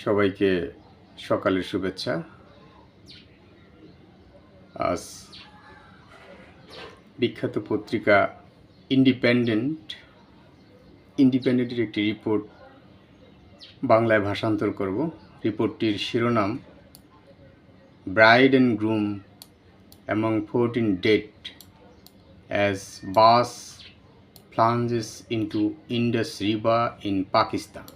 সবাইকে সকালের শুভেচ্ছা। আজ বিখ্যাত পত্রিকা ইন্ডিপেন্ডেন্টের একটি রিপোর্ট বাংলায় ভাষান্তর করব। রিপোর্টটির শিরোনাম bride and groom among 14 dead as bus plunges into Indus River in Pakistan.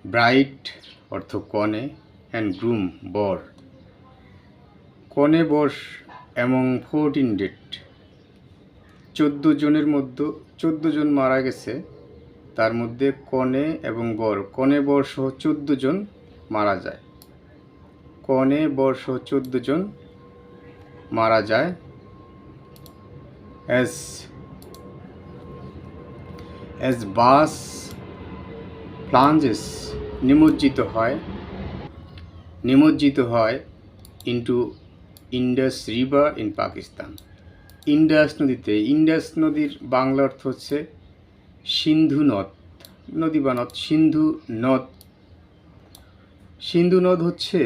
Bride অর্থ কনে অ্যান্ড গ্রুম বর। কনে বর অ্যামং 14 ডেড, 14 জনের মধ্যে 14 জন মারা গেছে। তার মধ্যে কনে এবং বর, কনে বর সহ 14 জন মারা যায়। কনে বর সহ 14 জন মারা যায়। as বাস plunges নিমজ্জিত হয় into Indus river in Pakistan. Indus নদীতে, ইন্ডাস নদীর বাংলা অর্থ হচ্ছে সিন্ধু নদ, নদী বা নদ। সিন্ধু নদ হচ্ছে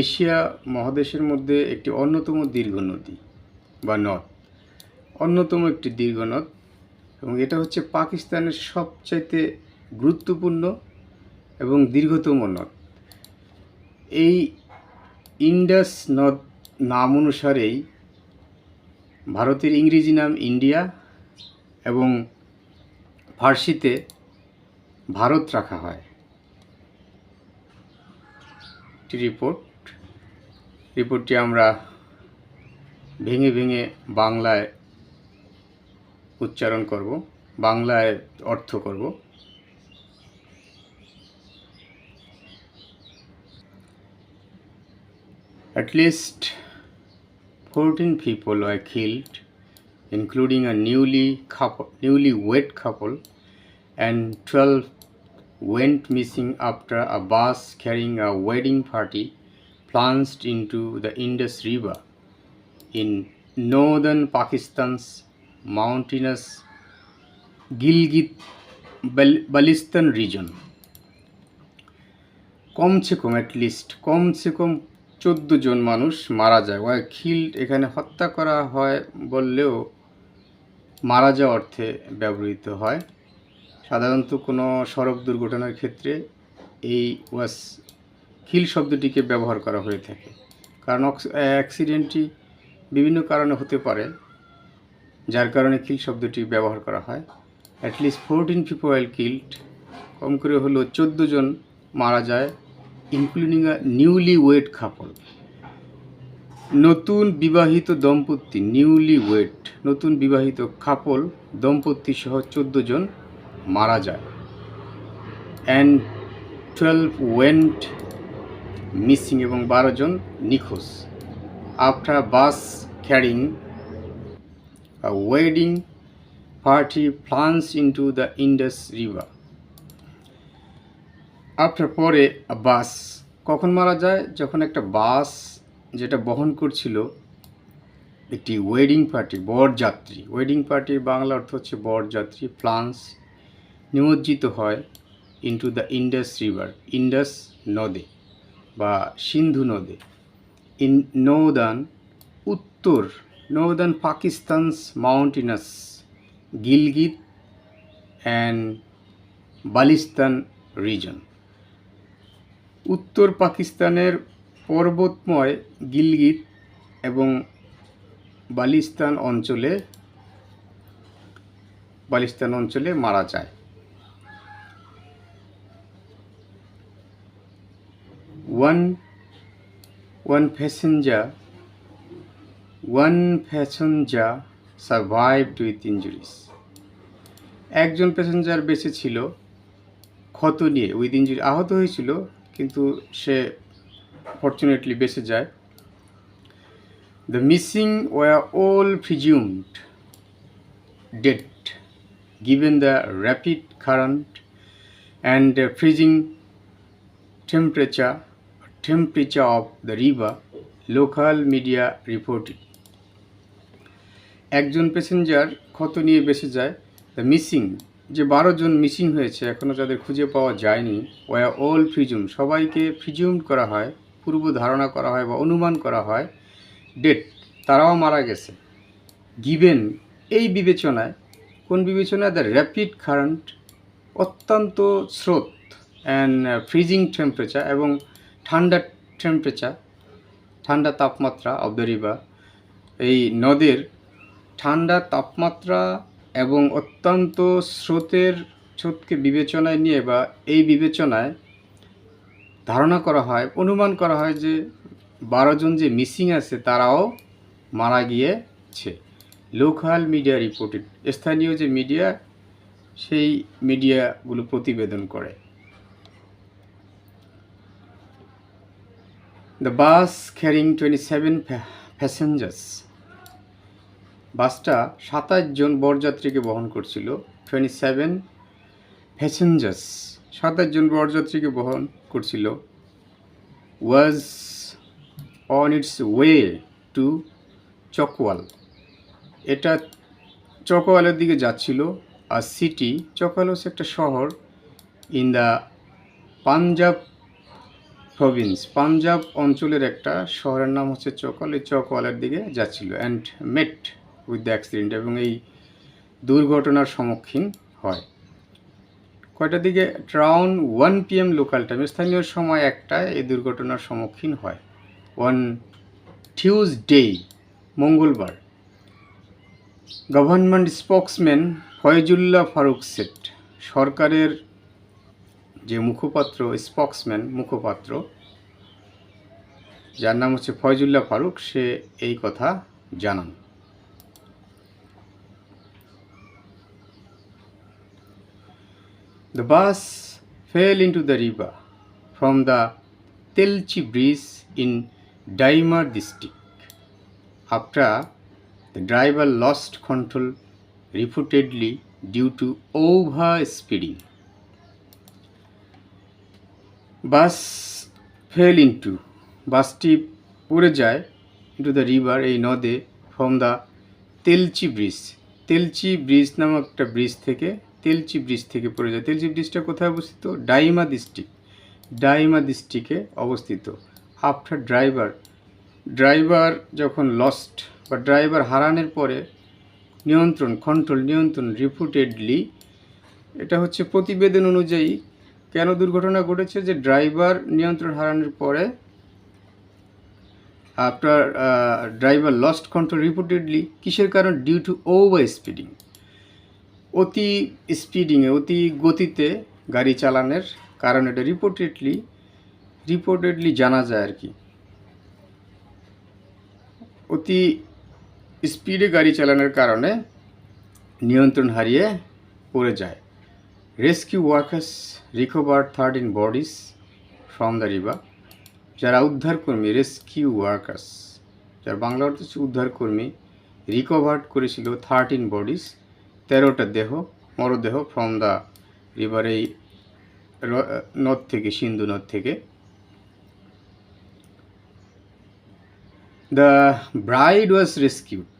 এশিয়া মহাদেশের মধ্যে একটি অন্যতম দীর্ঘ নদী বা নদ, অন্যতম একটি দীর্ঘ নদ, এবং এটা হচ্ছে পাকিস্তানের সবচাইতে গুরুত্বপূর্ণ এবং দীর্ঘতম নদ। এই ইন্ডাস নদ নাম অনুসারেই ভারতের ইংরেজি নাম ইন্ডিয়া এবং ফার্সিতে ভারত রাখা হয়। রিপোর্টটি আমরা ভেঙে ভেঙে বাংলায় উচ্চারণ করব, বাংলায় অর্থ করব। At least 14 people were killed, including a newlywed couple, and 12 went missing after a bus carrying a wedding party plunged into the Indus River in northern Pakistan's mountainous Gilgit-Baltistan region. কমসে কম 14 জন মানুষ মারা যায়। ওয়াই খিল্ড এখানে হত্যা করা হয় বললেও মারা যাওয়া অর্থে ব্যবহৃত হয়। সাধারণত কোনো সড়ক দুর্ঘটনার ক্ষেত্রে এই কিল শব্দটিকে ব্যবহার করা হয়ে থাকে, কারণ অ্যাক্সিডেন্টটি বিভিন্ন কারণে হতে পারে, যার কারণে কিল শব্দটি ব্যবহার করা হয়। অ্যাটলিস্ট 14 পিপল আর কিল্ড, কম করে হলো 14 জন মারা যায়, ইনক্লুডিং আ নিউলি ওয়েড কাপল, নতুন বিবাহিত দম্পতি, নতুন বিবাহিত কাপল দম্পতি সহ 14 জন মারা যায়। অ্যান্ড 12 ওয়েন্ট মিসিং, এবং 12 জন নিখোঁজ। After bus carrying a wedding party plunged into the Indus River. After পরে বাস, কখন মারা যায়? যখন একটা বাস যেটা বহন করছিল একটি ওয়েডিং পার্টি, বরযাত্রী, ওয়েডিং পার্টির বাংলা অর্থ হচ্ছে বরযাত্রী, প্লান্স নিমজ্জিত হয় into the Indus river, Indus নদে বা সিন্ধু নদে, in northern Pakistan's mountainous Gilgit and Baltistan region. উত্তর পাকিস্তানের পর্বতময় গিলগিত এবং বালিস্তান অঞ্চলে মারা যায়। One passenger survived with injuries. একজন প্যাসেঞ্জার বেঁচে ছিল ক্ষত নিয়ে, উইথ ইঞ্জুরি, আহত হয়েছিল কিন্তু সে ফর্চুনেটলি বেঁচে যায়। The missing were all presumed dead given the rapid current and the freezing temperature of the river, local media reported. একজন প্যাসেঞ্জার ক্ষত নিয়ে বেঁচে যায়। দ্য মিসিং যে 12 জন মিসিং হয়েছে, এখনও যাদের খুঁজে পাওয়া যায়নি, ওয়া অল প্রিজুম, সবাইকে প্রিজুম করা হয়, পূর্ব ধারণা করা হয় বা অনুমান করা হয় ডেড, তারাও মারা গেছে। গিভেন, এই বিবেচনায়, কোন বিবেচনায়? দ্য র্যাপিড কারেন্ট, অত্যন্ত স্রোত, অ্যান্ড ফ্রিজিং টেম্পারেচার, এবং ঠান্ডা টেম্পারেচার, ঠান্ডা তাপমাত্রা অব দ্য রিভার, এই নদের ঠান্ডা তাপমাত্রা এবং অত্যন্ত স্রোতকে বিবেচনায় নিয়ে বা এই বিবেচনায় ধারণা করা হয়, অনুমান করা হয় যে 12 জন যে মিসিং আছে তারাও মারা গিয়েছে। লোকাল মিডিয়া রিপোর্টেড, স্থানীয় যে মিডিয়া সেই মিডিয়াগুলো প্রতিবেদন করে। দ্য বাস ক্যারিং 27 প্যাসেঞ্জার্স, বাসটা 27 জন বরযাত্রীকে বহন করছিল। 27 প্যাসেঞ্জার্স, 27 জন বরযাত্রীকে বহন করছিল। Was on its way to Chakwal, এটা চকওয়ালের দিকে যাচ্ছিল। আর সিটি, চকওয়াল হচ্ছে একটা শহর, in the Punjab Province, Punjab অঞ্চলের একটা শহরের নাম হচ্ছে চকওয়াল। এই চকওয়ালের দিকে যাচ্ছিল and mate with the accident, এবং এই দুর্ঘটনার সম্মুখীন হয়। কয়টার দিকে? অ্যারাউন্ড 1 PM লোকাল টাইম, স্থানীয় সময় একটায় এই দুর্ঘটনার সম্মুখীন হয়। অন টিউজডে, মঙ্গলবার। Government spokesman Faizullah Farooq said, সরকারের যে মুখপাত্র, স্পোক্সম্যান মুখপাত্র, যার নাম হচ্ছে ফয়জুল্লাহ ফারুক, সে এই কথা জানান। The bus fell into the river from the Telchi bridge in Daimar district after the driver lost control, reportedly due to over speeding. Bus fail into, বাসটি পড়ে যায় ইন্টু দ্য রিভার, এই নদে, ফ্রম দ্য তেলচি ব্রিজ, তেলচি ব্রিজ নামক একটা bridge থেকে, তেলচি bridge থেকে পড়ে যায়। তেলচি ব্রিজটা কোথায় অবস্থিত? ডাইমা ডিস্ট্রিক্ট, ডাইমা ডিস্ট্রিক্টে অবস্থিত। আফটার ড্রাইভার যখন লস্ট বা ড্রাইভার হারানোর পরে নিয়ন্ত্রণ, রিপোর্টেডলি, এটা হচ্ছে প্রতিবেদন অনুযায়ী। কেন দুর্ঘটনা ঘটেছে? যে ড্রাইভার নিয়ন্ত্রণ হারানোর পরে, after driver lost control reportedly, কিসের কারণ? ডিউ টু ওভার স্পিডিং, অতি স্পিডিংয়ে, অতি গতিতে গাড়ি চালানোর কারণ এটা রিপোর্টেডলি জানা যায় আর কি। অতি স্পিডে গাড়ি চালানোর কারণে নিয়ন্ত্রণ হারিয়ে পড়ে যায়। Rescue workers recover 13 bodies from the river, যারা উদ্ধারকর্মী, রেস্কিউ ওয়ার্কার্স, যার বাংলা অর্থ হচ্ছে উদ্ধারকর্মী, রিকভার্ড করেছিল 13 বডিজ, 13টা দেহ, মরদেহ, ফ্রম দ্য রিভার, এই নদ থেকে, সিন্ধু নদ থেকে। দ্য ব্রাইড ওয়াজ রেস্কিউড,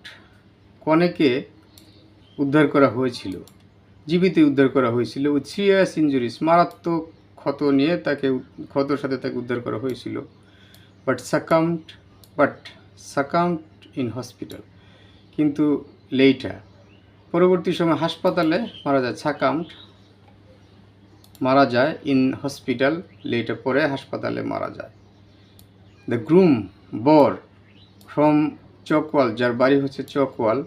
কনেকে উদ্ধার করা হয়েছিল, জীবিত উদ্ধার করা হয়েছিল। উইথ সিরিয়াস ইনজুরিস, মারাত্মক ক্ষত নিয়ে ক্ষতর সাথে তাকে উদ্ধার করা হয়েছিল। বাট সাকাম্ড ইন হসপিটাল, কিন্তু লেটার, পরবর্তী সময় হাসপাতালে মারা যায়। মারা যায়, ইন হসপিটাল, লেটার, পরে হাসপাতালে মারা যায়। দ্য গ্রুম, বর, ফ্রম চকওয়াল, যার বাড়ি হচ্ছে চকওয়াল,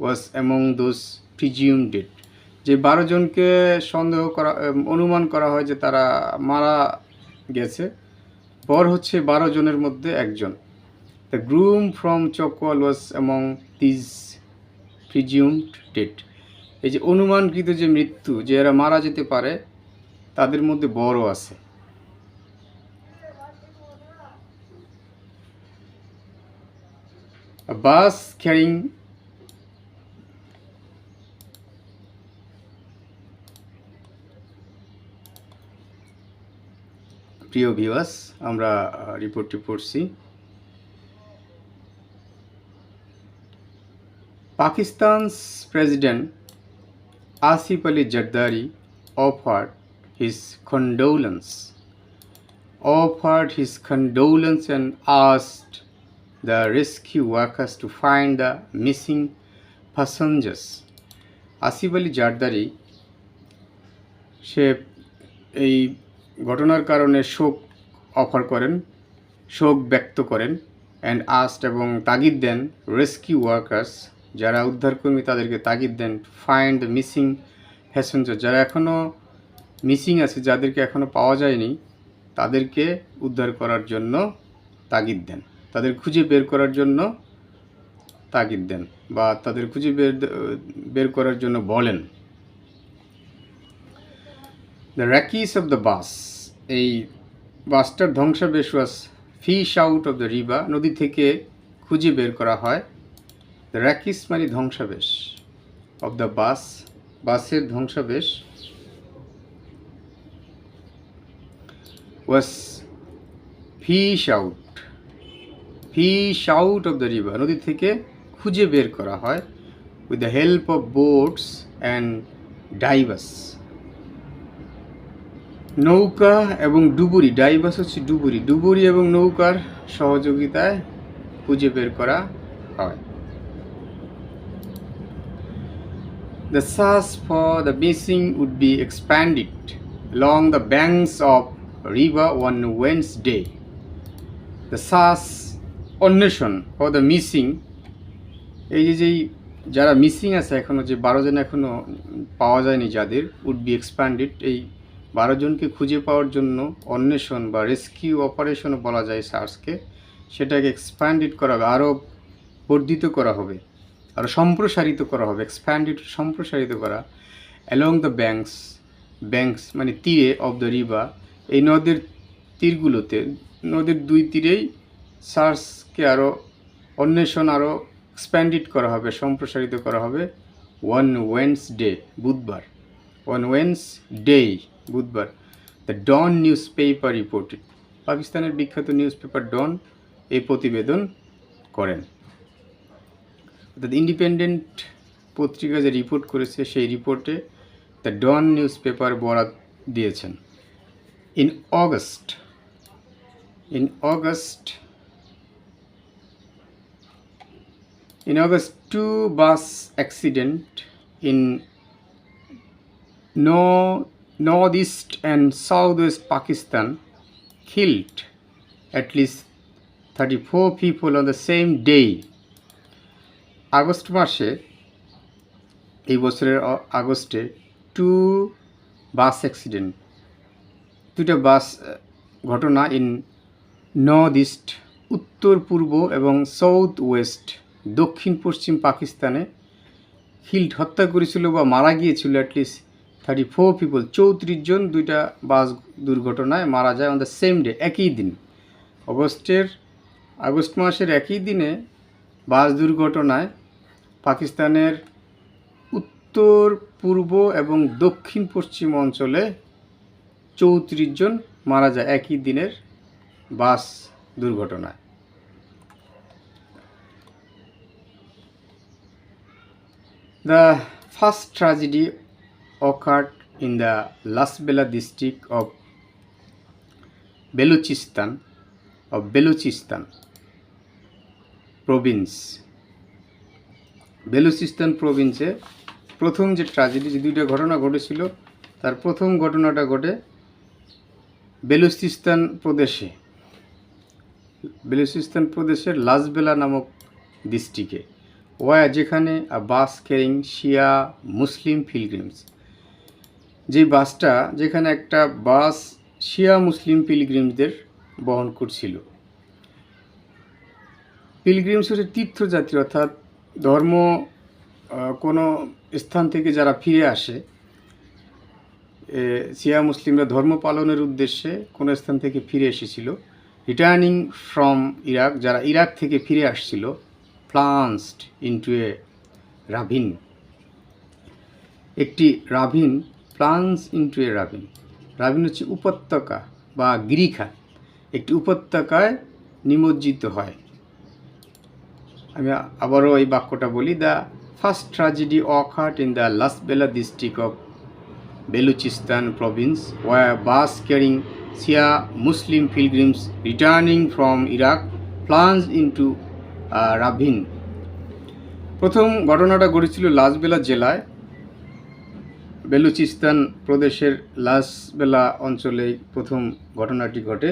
ওয়াজ অ্যামং দোজ প্রিজিউমড ডেড, যে 12 জনকে অনুমান করা হয় যে তারা মারা গেছে, বর হচ্ছে 12 জনের মধ্যে একজন। The groom from Chakwal was among these presumed dead, এই যে অনুমানকৃত যে মৃত্যু, যে এরা মারা যেতে পারে, তাদের মধ্যে বরও আছে। A bus carrying প্রিয় ভিউয়ার্স, আমরা রিপোর্টটি পড়ছি। পাকিস্তান's president Asif Ali Zardari offered his condolence and asked the rescue workers to find the missing passengers. Asif Ali Zardari সে এই ঘটনার কারণে শোক ব্যক্ত করেন অ্যান্ড আস্ট এবং তাগিদ দেন রেস্কিউ ওয়ার্কার্স, যারা উদ্ধারকর্মী তাদেরকে তাগিদ দেন ফাইন্ড দ্য মিসিং প্যাসেঞ্জার, যারা এখনও মিসিং আছে, যাদেরকে এখনও পাওয়া যায়নি, তাদেরকে উদ্ধার করার জন্য তাগিদ দেন, তাদের খুঁজে বের করার জন্য তাগিদ দেন বা তাদের খুঁজে বের করার জন্য বলেন। The wrecks of the bus, এই বাসটার ধ্বংসাবশেষ was fish out of the river, নদী থেকে খুঁজে বের করা হয়। দ্য র্যাকিস মানে ধ্বংসাবশেষ, অফ দ্য বাসের ধ্বংসাবশেষ was fish out of the river, নদী থেকে খুঁজে বের করা হয় with the help of boats and divers, নৌকা এবং ডুবুরি, ডাইভার্স হচ্ছে ডুবুরি এবং নৌকার সহযোগিতায় খুঁজে বের করা হয়। The search for the missing would be expanded along the banks of river on Wednesday. The search, অন্বেষণ for the missing, এই যেই যারা মিসিং আছে এখনও, যে 12 জন এখনও পাওয়া যায়নি যাদের, উড বি এক্সপ্যান্ডেড, এই 12 জনকে খুঁজে পাওয়ার জন্য অন্বেষণ বা রেস্কিউ অপারেশনও বলা যায় সার্চকে, সেটাকে এক্সপ্যান্ডেড করা হবে, আরও বর্ধিত করা হবে, আরও সম্প্রসারিত করা হবে। এক্সপ্যান্ডেড সম্প্রসারিত করা। অ্যালং দ্য ব্যাঙ্কস মানে তীরে, অফ দ্য রিভার, এই নদের তীরগুলোতে, নদীর 2 তীরেই সার্চকে আরও অন্বেষণ আরও এক্সপ্যান্ডেড করা হবে, সম্প্রসারিত করা হবে। ওয়ান ওয়েডনেসডে, বুধবার, the Dawn newspaper reported, পাকিস্তানের বিখ্যাত নিউজ পেপার ডন এই প্রতিবেদন করেন। অর্থাৎ ইন্ডিপেন্ডেন্ট পত্রিকা যে রিপোর্ট করেছে সেই রিপোর্টে দ্য ডন নিউজ পেপার বরাত দিয়েছেন। In August, 2 bus accident in northeast and southwest Pakistan killed at least 34 people on the same day. August মাসে, এই বছরের আগস্টে, 2 বাস অ্যাক্সিডেন্ট, 2টা বাস ঘটনা ইন নর্থ ইস্ট, উত্তর পূর্ব, এবং সাউথ ওয়েস্ট, দক্ষিণ পশ্চিম পাকিস্তানে, কিল্ড হত্যা করেছিল বা মারা গিয়েছিল অ্যাটলিস্ট 34 পিপল, 34 জন 2টা বাস দুর্ঘটনায় মারা যায় অন দ্য সেম ডে, একই দিন। আগস্ট মাসের একই দিনে বাস দুর্ঘটনায় পাকিস্তানের উত্তর পূর্ব এবং দক্ষিণ পশ্চিম অঞ্চলে 34 জন মারা যায় একই দিনের বাস দুর্ঘটনায়। The first tragedy occurred in the Lasbela district of Balochistan province. Balochistan প্রভিন্সে প্রথম যে ট্র্যাজেডি, যে 2টা ঘটনা ঘটেছিল, তার প্রথম ঘটনাটা ঘটে বেলুচিস্তান প্রদেশের লাসবেলা নামক ডিস্ট্রিক্টে, যেখানে বাস ক্যারিং শিয়া মুসলিম পিলগ্রিমস, যে বাসটা, যেখানে একটা বাস শিয়া মুসলিম পিলগ্রিমসদের বহন করছিল। পিলগ্রিমস হচ্ছে তীর্থযাত্রী, অর্থাৎ ধর্ম কোনো স্থান থেকে যারা ফিরে আসে, শিয়া মুসলিমরা ধর্ম পালনের উদ্দেশ্যে কোনো স্থান থেকে ফিরে এসেছিল, রিটার্নিং ফ্রম ইরাক, যারা ইরাক থেকে ফিরে আসছিল, প্লান্সড ইনটু এ রাভিন, একটি রাভিন, রাভিন হচ্ছে উপত্যকা বা গিরিখাত, একটি উপত্যকায় নিমজ্জিত হয়। আমি আবারও এই বাক্যটা বলি, the first tragedy occurred in the Lasbela district of Baluchistan province, where a bus carrying Shia Muslim pilgrims returning from Iraq plunged into a ravine. প্রথম ঘটনাটা ঘটেছিল লাসবেলা জেলায়, বেলুচিস্তান প্রদেশের লাসবেলা অঞ্চলে প্রথম ঘটনাটি ঘটে,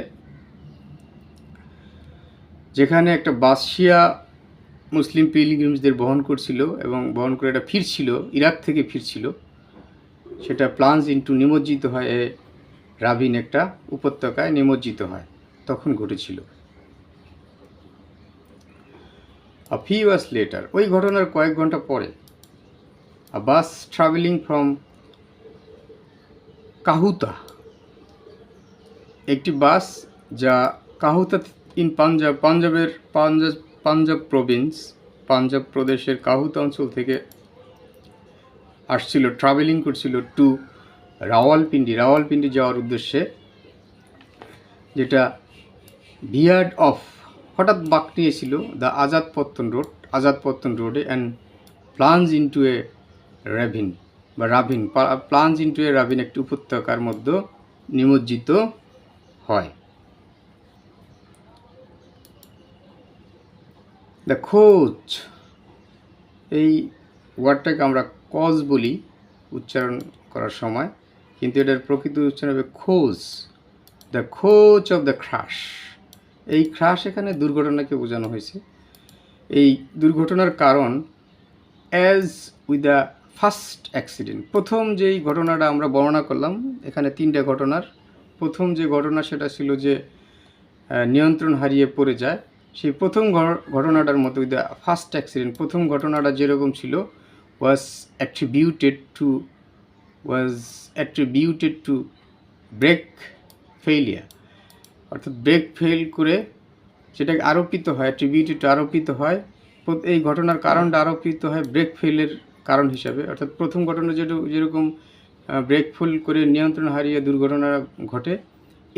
যেখানে একটা বাস শিয়া মুসলিম পিলগ্রিমসদের বহন করছিল এবং বহন করে এটা ফিরছিল, ইরাক থেকে ফিরছিল। সেটা প্লাঞ্জ ইন্টু নিমজ্জিত হয় রাভিন, একটা উপত্যকায় নিমজ্জিত হয়, তখন ঘটেছিল। A few hours later, ওই ঘটনার কয়েক ঘন্টা পরে, a bus traveling from Kahuta, একটি বাস যা কাহুতা ইন পাঞ্জাব প্রভিন্স, পাঞ্জাব প্রদেশের কাহুতা অঞ্চল থেকে আসছিল, ট্রাভেলিং করছিল টু রাওয়ালপিন্ডি যাওয়ার উদ্দেশ্যে, যেটা ভিয়ার্ড অফ, হঠাৎ বাঁক নিয়েছিল দ্য আজাদপত্তন রোডে অ্যান্ড প্লাঞ্জ ইন্টু এ রাভিন, একটি উপত্যকার মধ্যে নিমজ্জিত হয়। দ্য খোঁজ, এই ওয়ার্ডটাকে আমরা কজ বলি উচ্চারণ করার সময়, কিন্তু এটার প্রকৃত উচ্চারণ হবে খোঁজ। দ্য খোঁজ অফ দ্য ক্রাশ, এই ক্রাশ এখানে দুর্ঘটনাকে বোঝানো হয়েছে। এই দুর্ঘটনার কারণ as with the first accident, প্রথম যেই ঘটনাটা আমরা বর্ণনা করলাম, এখানে তিনটা ঘটনার প্রথম যে ঘটনা সেটা ছিল যে নিয়ন্ত্রণ হারিয়ে পড়ে যায়, সেই প্রথম ঘটনাটার মতো উইথ দ্য ফার্স্ট অ্যাক্সিডেন্ট, প্রথম ঘটনাটা যেরকম ছিল was attributed to brake failure, অর্থাৎ ব্রেক ফেল করে সেটাকে আরোপিত হয়, আরোপিত হয়, এই ঘটনার কারণটা আরোপিত হয় ব্রেক ফেলের কারণ হিসাবে। অর্থাৎ প্রথম ঘটনা যেরকম ব্রেক ফেল করে নিয়ন্ত্রণ হারিয়ে দুর্ঘটনা ঘটে,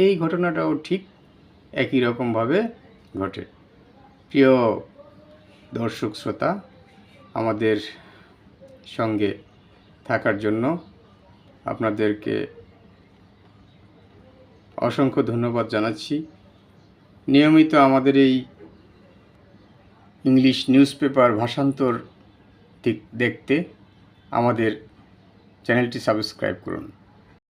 এই ঘটনাটাও ঠিক একই রকমভাবে ঘটে। প্রিয় দর্শক শ্রোতা, আমাদের সঙ্গে থাকার জন্য আপনাদেরকে অসংখ্য ধন্যবাদ জানাচ্ছি। নিয়মিত আমাদের এই ইংলিশ নিউজ পেপার ভাষান্তর দেখতে আমাদের চ্যানেলটি সাবস্ক্রাইব করুন।